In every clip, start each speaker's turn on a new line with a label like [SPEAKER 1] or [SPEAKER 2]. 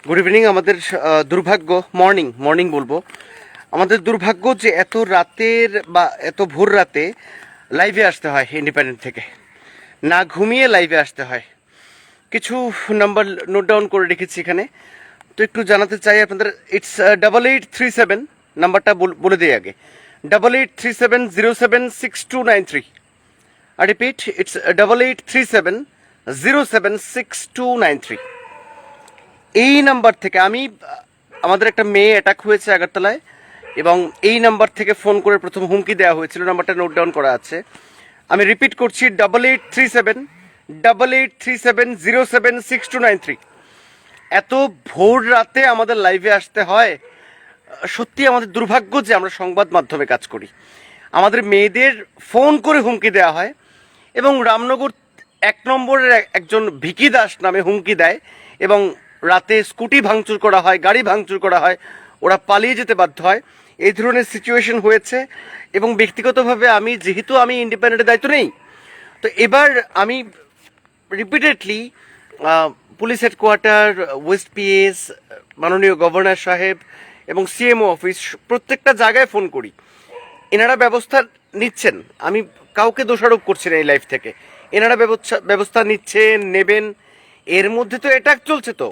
[SPEAKER 1] Good evening. আমাদের দুর্ভাগ্য, morning বলবো, আমাদের দুর্ভাগ্য যে এত রাতের বা এত ভোর রাতে লাইভে আসতে হয়। ইন্ডিপেন্ডেন্ট থেকে না ঘুমিয়ে লাইভে আসতে হয়। কিছু নাম্বার নোট ডাউন করে রেখেছি এখানে, তো একটু জানাতে চাই আপনাদের। ইটস 8837, নাম্বারটা বলে দিই আগে, 8837076293। I repeat, it's 8837076293। এই নাম্বার থেকে আমাদের একটা মেয়ে অ্যাটাক হয়েছে আগরতলায়, এবং এই নাম্বার থেকে ফোন করে প্রথম হুমকি দেওয়া হয়েছিল। নাম্বারটা নোট ডাউন করা আছে, আমি রিপিট করছি, 8837076293। এত ভোর রাতে আমাদের লাইভে আসতে হয়। সত্যি আমাদের দুর্ভাগ্য যে আমরা সংবাদ মাধ্যমে কাজ করি। আমাদের মেয়েদের ফোন করে হুমকি দেওয়া হয়, এবং রামনগর 1 নম্বরের একজন ভিকি দাস নামে হুমকি দেয়, এবং রাতে স্কুটি ভাঙচুর করা হয়, গাড়ি ভাঙচুর করা হয়, ওরা পালিয়ে যেতে বাধ্য হয়। এই ধরনের সিচুয়েশন হয়েছে। এবং ব্যক্তিগতভাবে যেহেতু আমি ইন্ডিপেন্ডেন্টের দায়িত্ব নেই, তো এবার আমি repeatedly police headquarter, West PS, মাননীয় গভর্নর সাহেব এবং সিএমও অফিস, প্রত্যেকটা জায়গায় ফোন করি। এনারা ব্যবস্থা নিচ্ছেন, আমি কাউকে দোষারোপ করছি না এই লাইফ থেকে। এনারা ব্যবস্থা নিচ্ছেন, নেবেন। এর মধ্যে তো অ্যাটাক চলছে। তো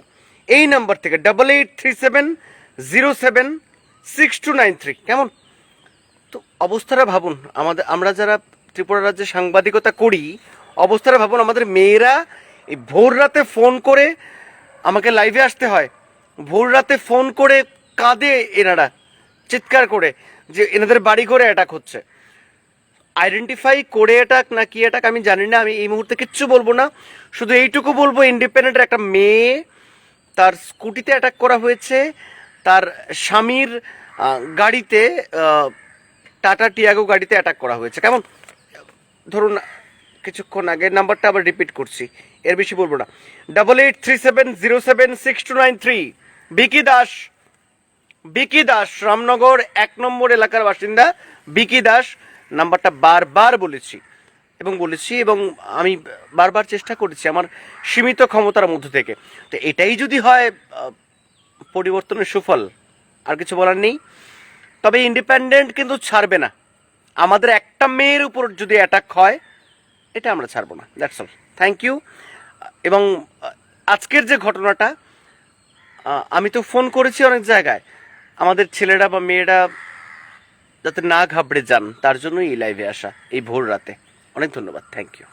[SPEAKER 1] এই নাম্বার থেকে 8837076293, কেমন? তো অবস্থাটা ভাবুন, আমরা যারা ত্রিপুরা রাজ্যে সাংবাদিকতা করি, অবস্থাটা ভাবুন। আমাদের মেয়েরা এই ভোর রাতে ফোন করে আমাকে লাইভে আসতে হয়। ভোর রাতে ফোন করে কাঁদে এনারা, চিৎকার করে যে এনাদের বাড়ি ঘরে অ্যাটাক হচ্ছে। আইডেন্টিফাই করে অ্যাটাক না কি অ্যাটাক আমি জানি না, আমি এই মুহূর্তে কিচ্ছু বলবো না। শুধু এইটুকু বলবো, ইন্ডিপেন্ডেন্টের একটা মেয়ে, তার স্কুটিতে অ্যাটাক করা হয়েছে, তার স্বামীর গাড়িতে, টাটা টিয়াগো গাড়িতে অ্যাটাক করা হয়েছে। কেমন? ধরুন কিছুক্ষণ আগে নাম্বারটা আবার রিপিট করছি, এর বেশি বলবো না। 8837076293। বিকি দাস, রামনগর 1 নম্বর এলাকার বাসিন্দা বিকি দাস। নাম্বারটা বারবার বলেছি, এবং আমি বারবার চেষ্টা করেছি আমার সীমিত ক্ষমতার মধ্য থেকে। তো এটাই যদি হয় পরিবর্তনের সুফল, আর কিছু বলার নেই। তবে ইন্ডিপেন্ডেন্ট কিন্তু ছাড়বে না। আমাদের একটা মেয়ের উপর যদি অ্যাটাক হয়, এটা আমরা ছাড়বো না। That's all. Thank you. এবং আজকের যে ঘটনাটা, আমি তো ফোন করেছি অনেক জায়গায়, আমাদের ছেলেরা বা মেয়েরা যাতে না ঘাবড়ে যান, তার জন্যই এই লাইভে আসা এই ভোর রাতে। অনেক ধন্যবাদ। Thank you.